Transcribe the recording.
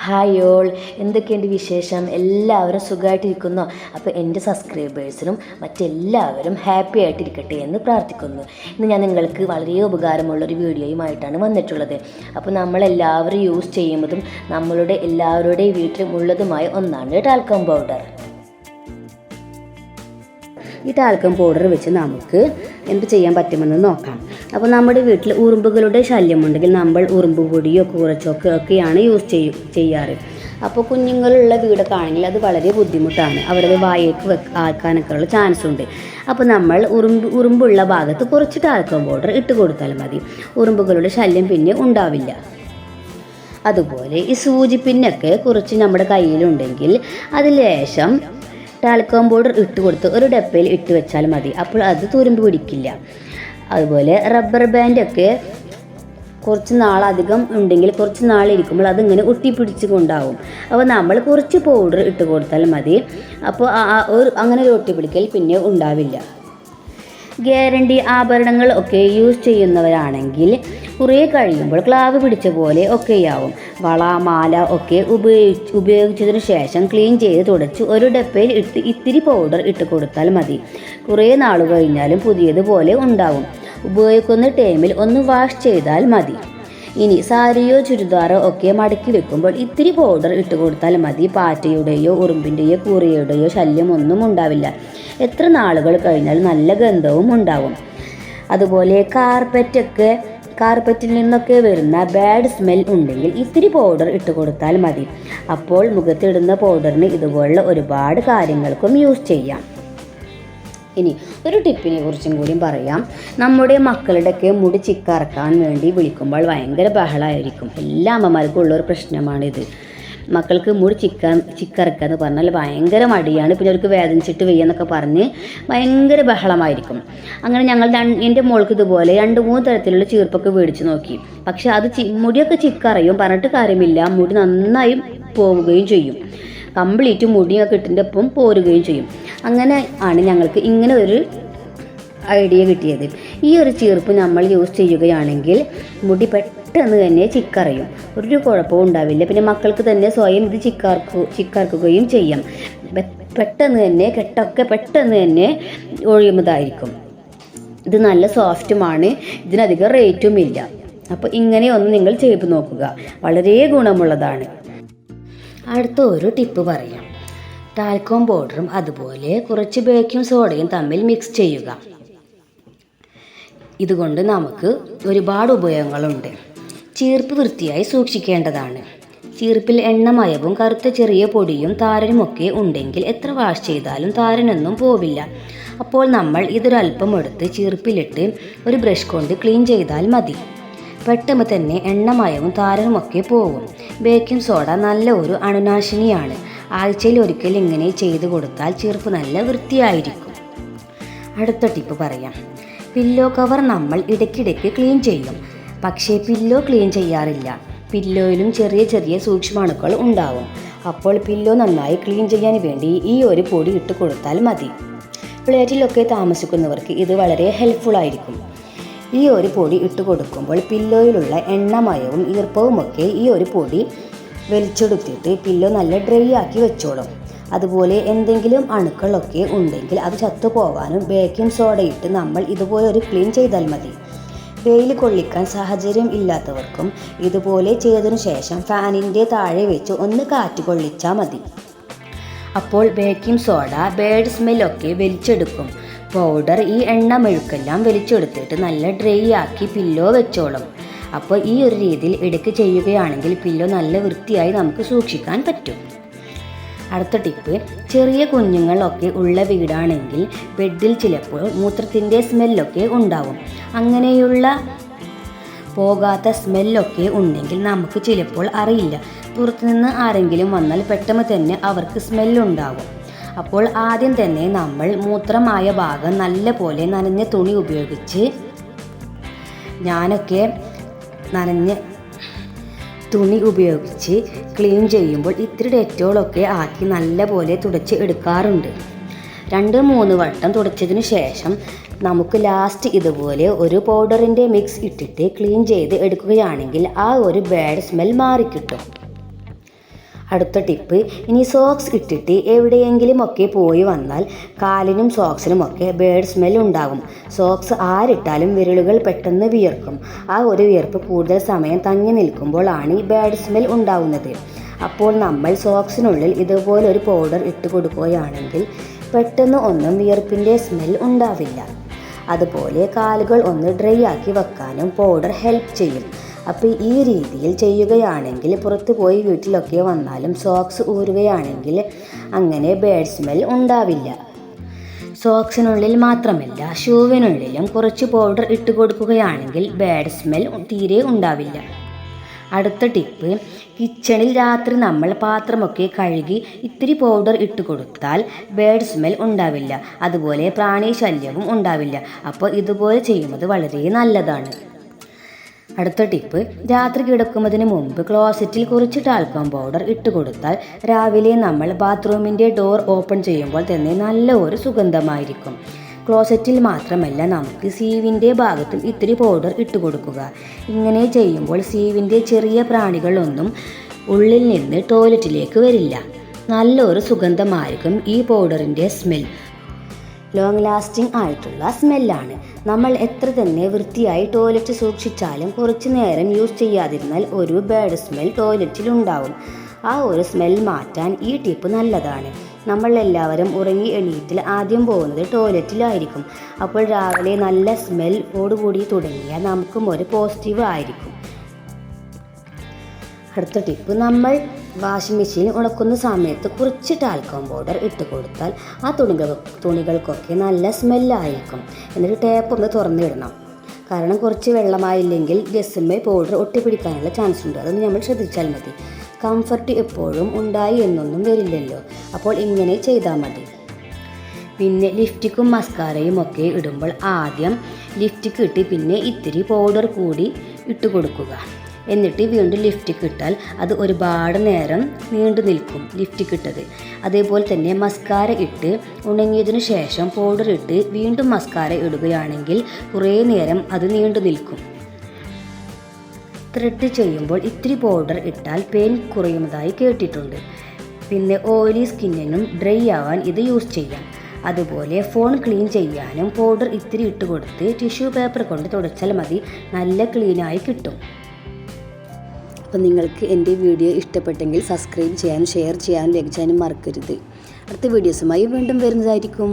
Hi all, എന്തൊക്കെയുണ്ട് വിശേഷം? എല്ലാവരും സുഖമായിട്ടിരിക്കുന്നു. അപ്പോൾ എൻ്റെ സബ്സ്ക്രൈബേഴ്സിനും മറ്റെല്ലാവരും ഹാപ്പി ആയിട്ടിരിക്കട്ടെ എന്ന് പ്രാർത്ഥിക്കുന്നു. ഇന്ന് ഞാൻ നിങ്ങൾക്ക് വളരെ ഉപകാരമുള്ളൊരു വീഡിയോയുമായിട്ടാണ് വന്നിട്ടുള്ളത്. അപ്പോൾ നമ്മളെല്ലാവരും യൂസ് ചെയ്യുന്നതും നമ്മളുടെ എല്ലാവരുടെയും വീട്ടിലും ഉള്ളതുമായ ഒന്നാണ് ടാൽക്കം പൗഡർ. ഈ ടാൽക്കം പൗഡർ വെച്ച് നമുക്ക് എന്ത് ചെയ്യാൻ പറ്റുമെന്ന് നോക്കാം. അപ്പോൾ നമ്മുടെ വീട്ടിൽ ഉറുമ്പുകളുടെ ശല്യമുണ്ടെങ്കിൽ നമ്മൾ ഉറുമ്പ് പൊടിയോ കൂറച്ചോക്കോ ഒക്കെയാണ് ചെയ്യാറ്. അപ്പോൾ കുഞ്ഞുങ്ങളുള്ള വീടൊക്കെ ആണെങ്കിൽ അത് വളരെ ബുദ്ധിമുട്ടാണ്, അവരുടെ വായേക്ക് ആക്കാനൊക്കെ ഉള്ള ചാൻസ് ഉണ്ട്. അപ്പോൾ നമ്മൾ ഉറുമ്പുള്ള ഭാഗത്ത് കുറച്ച് ടാൽക്കം പൗഡർ ഇട്ട് കൊടുത്താൽ മതി. ഉറുമ്പുകളുടെ ശല്യം പിന്നെ ഉണ്ടാവില്ല. അതുപോലെ ഈ സൂചിപ്പിന്നൊക്കെ കുറച്ച് നമ്മുടെ കയ്യിലുണ്ടെങ്കിൽ അതിൽ ലേശം ടാൽക്കം പൗഡർ ഇട്ട് കൊടുത്ത് ഒരു ഡപ്പയിൽ ഇട്ട് വെച്ചാൽ മതി. അപ്പോൾ അത് തുരുമ്പ് പിടിക്കില്ല. അതുപോലെ റബ്ബർ ബാൻഡൊക്കെ കുറച്ച് നാളധികം ഉണ്ടെങ്കിൽ കുറച്ച് നാളിരിക്കുമ്പോൾ അതിങ്ങനെ ഒട്ടിപ്പിടിച്ച് കൊണ്ടാവും. അപ്പോൾ നമ്മൾ കുറച്ച് പൗഡർ ഇട്ട് കൊടുത്താൽ മതി. അപ്പോൾ അങ്ങനെ ഒരു ഒട്ടിപ്പിടിക്കൽ പിന്നെ ഉണ്ടാവില്ല. ഗ്യാരണ്ടി ആഭരണങ്ങൾ ഒക്കെ യൂസ് ചെയ്യുന്നവരാണെങ്കിൽ കുറേ കഴിയുമ്പോൾ ക്ലാവ് പിടിച്ച പോലെ ഒക്കെയാവും. വള മാല ഒക്കെ ഉപയോഗിച്ചതിന് ശേഷം ക്ലീൻ ചെയ്ത് തുടച്ച് ഒരു ഡപ്പയിൽ ഇത്തിരി പൗഡർ ഇട്ട് കൊടുത്താൽ മതി. കുറേ നാൾ കഴിഞ്ഞാലും പുതിയതുപോലെ ഉണ്ടാവും. ഉപയോഗിക്കുന്ന ടൈമിൽ ഒന്ന് വാഷ് ചെയ്താൽ മതി. ഇനി സാരിയോ ചുരിദാറോ ഒക്കെ മടക്കി വെക്കുമ്പോൾ ഇത്തിരി പൗഡർ ഇട്ട് കൊടുത്താൽ മതി. പാറ്റയുടെയോ ഉറുമ്പിൻ്റെയോ കൂറയുടെയോ ശല്യം ഒന്നും ഉണ്ടാവില്ല. എത്ര നാളുകൾ കഴിഞ്ഞാൽ നല്ല ഗന്ധവും ഉണ്ടാവും. അതുപോലെ കാർപ്പറ്റിൽ നിന്നൊക്കെ വരുന്ന ബാഡ് സ്മെൽ ഉണ്ടെങ്കിൽ ഇത്തിരി പൗഡർ ഇട്ട് കൊടുത്താൽ മതി. അപ്പോൾ മുഖത്തിടുന്ന പൗഡറിന് ഇതുപോലുള്ള ഒരുപാട് കാര്യങ്ങൾക്കും യൂസ് ചെയ്യാം. ഇനി ഒരു ടിപ്പിനെ കുറിച്ചും കൂടി പറയാം. നമ്മുടെ മക്കളുടെയൊക്കെ മുടി ചിക്കറക്കാൻ വേണ്ടി വിളിക്കുമ്പോൾ ഭയങ്കര ബഹളമായിരിക്കും. എല്ലാ അമ്മമാർക്കും ഉള്ളൊരു പ്രശ്നമാണിത്. മക്കൾക്ക് മുടി ചിക്കറക്കുക എന്ന് പറഞ്ഞാൽ ഭയങ്കര മടിയാണ്. പിന്നെ അവർക്ക് വേദനിച്ചിട്ട് വയ്യെന്നൊക്കെ പറഞ്ഞ് ഭയങ്കര ബഹളമായിരിക്കും. അങ്ങനെ ഞങ്ങൾ എൻ്റെ മോൾക്ക് ഇതുപോലെ 2-3 തരത്തിലുള്ള ചീർപ്പൊക്കെ മേടിച്ച് നോക്കി. പക്ഷെ അത് മുടിയൊക്കെ ചിക്കറിയും, പറഞ്ഞിട്ട് കാര്യമില്ല. മുടി നന്നായി പോവുകയും ചെയ്യും. കംപ്ലീറ്റ് മുടിയൊക്കെ ഇട്ടിൻ്റെ ഒപ്പം പോരുകയും ചെയ്യും. അങ്ങനെ ആണ് ഞങ്ങൾക്ക് ഇങ്ങനെ ഒരു ഐഡിയ കിട്ടിയത്. ഈ ഒരു ചീർപ്പ് നമ്മൾ യൂസ് ചെയ്യുകയാണെങ്കിൽ മുടി പെട്ടെന്ന് തന്നെ ചിക്കറിയും, ഒരു കുഴപ്പവും ഉണ്ടാവില്ല. പിന്നെ മക്കൾക്ക് തന്നെ സ്വയം ഇത് ചിക്കർക്കുകയും ചെയ്യാം. പെട്ടെന്ന് തന്നെ കെട്ടൊക്കെ പെട്ടെന്ന് തന്നെ ഒഴിയുന്നതായിരിക്കും. ഇത് നല്ല സോഫ്റ്റുമാണ്. ഇതിനധികം റേറ്റും ഇല്ല. അപ്പോൾ ഇങ്ങനെ ഒന്ന് നിങ്ങൾ ചെയ്ത് നോക്കുക, വളരെ ഗുണമുള്ളതാണ്. അടുത്ത ഒരു ടിപ്പ് പറയാം. ടാൽക്കം പൗഡറും അതുപോലെ കുറച്ച് ബേക്കിംഗ് സോഡയും തമ്മിൽ മിക്സ് ചെയ്യുക. ഇതുകൊണ്ട് നമുക്ക് ഒരുപാട് ഉപയോഗങ്ങളുണ്ട്. ചീർപ്പ് വൃത്തിയായി സൂക്ഷിക്കേണ്ടതാണ്. ചീർപ്പിൽ എണ്ണമയവും കറുത്ത ചെറിയ പൊടിയും താരനുമൊക്കെ ഉണ്ടെങ്കിൽ എത്ര വാഷ് ചെയ്താലും താരനൊന്നും പോവില്ല. അപ്പോൾ നമ്മൾ ഇതൊരൽപ്പം എടുത്ത് ചീർപ്പിലിട്ട് ഒരു ബ്രഷ് കൊണ്ട് ക്ലീൻ ചെയ്താൽ മതി. പെട്ടെന്ന് തന്നെ എണ്ണമയവും താരനുമൊക്കെ പോകും. ബേക്കിംഗ് സോഡ നല്ല ഒരു അണുനാശിനിയാണ്. ആഴ്ചയിൽ ഒരിക്കൽ ഇങ്ങനെ ചെയ്തു കൊടുത്താൽ ചീർപ്പ് നല്ല വൃത്തിയായിരിക്കും. അടുത്ത ടിപ്പ് പറയാം. പില്ലോ കവർ നമ്മൾ ഇടയ്ക്കിടയ്ക്ക് ക്ലീൻ ചെയ്യും, പക്ഷേ പില്ലോ ക്ലീൻ ചെയ്യാറില്ല. പില്ലോയിലും ചെറിയ ചെറിയ സൂക്ഷ്മാണുക്കൾ ഉണ്ടാവും. അപ്പോൾ പില്ലോ നന്നായി ക്ലീൻ ചെയ്യാൻ വേണ്ടി ഈ ഒരു പൊടി ഇട്ട് കൊടുത്താൽ മതി. ഫ്ലാറ്റിലൊക്കെ താമസിക്കുന്നവർക്ക് ഇത് വളരെ ഹെൽപ്ഫുൾ ആയിരിക്കും. ഈ ഒരു പൊടി ഇട്ട് കൊടുക്കുമ്പോൾ പില്ലോയിലുള്ള എണ്ണമയവും ഈർപ്പവുമൊക്കെ ഈ ഒരു പൊടി വലിച്ചെടുത്തിട്ട് പില്ലോ നല്ല ഡ്രൈ ആക്കി വെച്ചോളും. അതുപോലെ എന്തെങ്കിലും അണുക്കളൊക്കെ ഉണ്ടെങ്കിൽ അത് ചത്തുപോകാനും ബേക്കിംഗ് സോഡയിട്ട് നമ്മൾ ഇതുപോലെ ഒരു ക്ലീൻ ചെയ്താൽ മതി. വെയിൽ കൊള്ളിക്കാൻ സാഹചര്യം ഇല്ലാത്തവർക്കും ഇതുപോലെ ചെയ്തതിനു ശേഷം ഫാനിൻ്റെ താഴെ വെച്ച് ഒന്ന് കാറ്റ് കൊള്ളിച്ചാൽ മതി. അപ്പോൾ ബേക്കിംഗ് സോഡ ബാഡ് സ്മെല്ലൊക്കെ വലിച്ചെടുക്കും. പൗഡർ ഈ എണ്ണ മെഴുക്കെല്ലാം വലിച്ചെടുത്തിട്ട് നല്ല ഡ്രൈ ആക്കി പില്ലോ വെച്ചോളും. അപ്പോൾ ഈ ഒരു രീതിയിൽ ഇടയ്ക്ക് ചെയ്യുകയാണെങ്കിൽ പില്ലോ നല്ല വൃത്തിയായി നമുക്ക് സൂക്ഷിക്കാൻ പറ്റും. അടുത്ത ടിപ്പ്. ചെറിയ കുഞ്ഞുങ്ങളൊക്കെ ഉള്ള വീടാണെങ്കിൽ ബെഡിൽ ചിലപ്പോൾ മൂത്രത്തിൻ്റെ സ്മെല്ലൊക്കെ ഉണ്ടാവും. അങ്ങനെയുള്ള പോകാത്ത സ്മെല്ലൊക്കെ ഉണ്ടെങ്കിൽ നമുക്ക് ചിലപ്പോൾ അറിയില്ല. പുറത്തുനിന്ന് ആരെങ്കിലും വന്നാൽ പെട്ടെന്ന് തന്നെ അവർക്ക് സ്മെല്ലുണ്ടാവും. അപ്പോൾ ആദ്യം തന്നെ നമ്മൾ മൂത്രമായ ഭാഗം നല്ല പോലെ നനഞ്ഞ തുണി ഉപയോഗിച്ച്, ഞാനൊക്കെ നനഞ്ഞ തുണി ഉപയോഗിച്ച് ക്ലീൻ ചെയ്യുമ്പോൾ ഇത്തിരി ഡെറ്റോളൊക്കെ ആക്കി നല്ല പോലെ തുടച്ച് എടുക്കാറുണ്ട്. 2-3 വട്ടം തുടച്ചതിന് ശേഷം നമുക്ക് ലാസ്റ്റ് ഇതുപോലെ ഒരു പൗഡറിൻ്റെ മിക്സ് ഇട്ടിട്ട് ക്ലീൻ ചെയ്ത് എടുക്കുകയാണെങ്കിൽ ആ ഒരു ബാഡ് സ്മെൽ മാറിക്കിട്ടും. അടുത്ത ടിപ്പ്, ഇനി സോക്സ് ഇട്ടിട്ട് എവിടെയെങ്കിലും ഒക്കെ പോയി വന്നാൽ കാലിനും സോക്സിനുമൊക്കെ ബേഡ് സ്മെൽ ഉണ്ടാകും. സോക്സ് ആരിട്ടാലും വിരലുകൾ പെട്ടെന്ന് വിയർക്കും. ആ ഒരു വിയർപ്പ് കൂടുതൽ സമയം തങ്ങി നിൽക്കുമ്പോഴാണ് ഈ ബാഡ് സ്മെൽ ഉണ്ടാവുന്നത്. അപ്പോൾ നമ്മൾ സോക്സിനുള്ളിൽ ഇതുപോലെ ഒരു പൗഡർ ഇട്ട് കൊടുക്കുകയാണെങ്കിൽ പെട്ടെന്ന് ഒന്നും വിയർപ്പിൻ്റെ സ്മെൽ ഉണ്ടാവില്ല. അതുപോലെ കാലുകൾ ഒന്ന് ഡ്രൈ ആക്കി വെക്കാനും പൗഡർ ഹെൽപ്പ് ചെയ്യും. അപ്പോൾ ഈ രീതിയിൽ ചെയ്യുകയാണെങ്കിൽ പുറത്ത് പോയി വീട്ടിലൊക്കെ വന്നാലും സോക്സ് ഊരുകയാണെങ്കിൽ അങ്ങനെ ബാഡ് സ്മെൽ ഉണ്ടാവില്ല. സോക്സിനുള്ളിൽ മാത്രമല്ല ഷൂവിനുള്ളിലും കുറച്ച് പൗഡർ ഇട്ട് കൊടുക്കുകയാണെങ്കിൽ ബാഡ് സ്മെൽ തീരെ ഉണ്ടാവില്ല. അടുത്ത ടിപ്പ്, കിച്ചണിൽ രാത്രി നമ്മൾ പാത്രമൊക്കെ കഴുകി ഇത്തിരി പൗഡർ ഇട്ട് കൊടുത്താൽ ബാഡ് സ്മെൽ ഉണ്ടാവില്ല. അതുപോലെ പ്രാണിശല്യവും ഉണ്ടാവില്ല. അപ്പോൾ ഇതുപോലെ ചെയ്യുന്നത് വളരെ നല്ലതാണ്. അടുത്ത ടിപ്പ്, രാത്രി കിടക്കുന്നതിന് മുമ്പ് ക്ലോസറ്റിൽ കുറച്ച് ടാൽക്കം പൗഡർ ഇട്ട് കൊടുത്താൽ രാവിലെ നമ്മൾ ബാത്റൂമിൻ്റെ ഡോർ ഓപ്പൺ ചെയ്യുമ്പോൾ തന്നെ നല്ല ഒരു സുഗന്ധമായിരിക്കും. ക്ലോസറ്റിൽ മാത്രമല്ല നമുക്ക് സീവിൻ്റെ ഭാഗത്തും ഇത്തിരി പൗഡർ ഇട്ട് കൊടുക്കുക. ഇങ്ങനെ ചെയ്യുമ്പോൾ സീവിൻ്റെ ചെറിയ പ്രാണികളൊന്നും ഉള്ളിൽ നിന്ന് ടോയ്ലറ്റിലേക്ക് വരില്ല. നല്ലൊരു സുഗന്ധമായിരിക്കും ഈ പൗഡറിൻ്റെ സ്മെൽ. ലോങ് ലാസ്റ്റിംഗ് ആയിട്ടുള്ള സ്മെല്ലാണ്. നമ്മൾ എത്ര തന്നെ വൃത്തിയായി ടോയ്ലറ്റ് സൂക്ഷിച്ചാലും കുറച്ച് നേരം യൂസ് ചെയ്യാതിരുന്നാൽ ഒരു ബാഡ് സ്മെൽ ടോയ്ലറ്റിലുണ്ടാവും. ആ ഒരു സ്മെൽ മാറ്റാൻ ഈ ടിപ്പ് നല്ലതാണ്. നമ്മൾ എല്ലാവരും ഉറങ്ങി എണീറ്റിൽ ആദ്യം പോകുന്നത് ടോയ്ലറ്റിലായിരിക്കും. അപ്പോൾ രാവിലെ നല്ല സ്മെൽ ഓടുകൂടി തുടങ്ങിയാൽ നമുക്കും ഒരു പോസിറ്റീവ് ആയിരിക്കും. അടുത്ത ടിപ്പ്, നമ്മൾ വാഷിംഗ് മെഷീൻ ഉണക്കുന്ന സമയത്ത് കുറച്ച് ടാൽക്കം പൗഡർ ഇട്ട് കൊടുത്താൽ ആ തുണികൾക്കൊക്കെ നല്ല സ്മെല്ലായിരിക്കും. എന്നിട്ട് ടാപ്പ് ഒന്ന് തുറന്നിടണം. കാരണം കുറച്ച് വെള്ളമായില്ലെങ്കിൽ ഡ്രസ്സിന്മേൽ പൗഡർ ഒട്ടിപ്പിടിക്കാനുള്ള ചാൻസ് ഉണ്ട്. അതൊന്ന് നമ്മൾ ശ്രദ്ധിച്ചാൽ മതി. കംഫർട്ട് എപ്പോഴും ഉണ്ടായി എന്നൊന്നും വരില്ലല്ലോ. അപ്പോൾ ഇങ്ങനെ ചെയ്താൽ മതി. പിന്നെ ലിപ്സ്റ്റിക്കും മസ്കാരയും ഒക്കെ ഇടുമ്പോൾ ആദ്യം ലിപ്സ്റ്റിക്ക് ഇട്ട് പിന്നെ ഇത്തിരി പൗഡർ കൂടി ഇട്ട് കൊടുക്കുക. എന്നിട്ട് വീണ്ടും ലിപ്സ്റ്റിക്ക് ഇട്ടാൽ അത് ഒരുപാട് നേരം നീണ്ടു നിൽക്കും ലിപ്സ്റ്റിക്ക് ഇട്ടത്. അതേപോലെ തന്നെ മസ്കാര ഇട്ട് ഉണങ്ങിയതിനു ശേഷം പൗഡർ ഇട്ട് വീണ്ടും മസ്കാര ഇടുകയാണെങ്കിൽ കുറേ നേരം അത് നീണ്ടു നിൽക്കും. ത്രെഡ് ചെയ്യുമ്പോൾ ഇത്തിരി പൗഡർ ഇട്ടാൽ പെയിൻ കുറയുന്നതായി കേട്ടിട്ടുണ്ട്. പിന്നെ ഓയിലി സ്കിന്നിനും ഡ്രൈ ആവാൻ ഇത് യൂസ് ചെയ്യാം. അതുപോലെ ഫോൺ ക്ലീൻ ചെയ്യാനും പൗഡർ ഇത്തിരി ഇട്ട് കൊടുത്ത് ടിഷ്യൂ പേപ്പർ കൊണ്ട് തുടച്ചാൽ മതി, നല്ല ക്ലീനായി കിട്ടും. അപ്പോൾ നിങ്ങൾക്ക് എൻ്റെ വീഡിയോ ഇഷ്ടപ്പെട്ടെങ്കിൽ സബ്സ്ക്രൈബ് ചെയ്യാനും ഷെയർ ചെയ്യാനും ലൈക്ക് ചെയ്യാനും മറക്കരുത്. അടുത്ത വീഡിയോസുമായി വീണ്ടും വരുന്നതായിരിക്കും.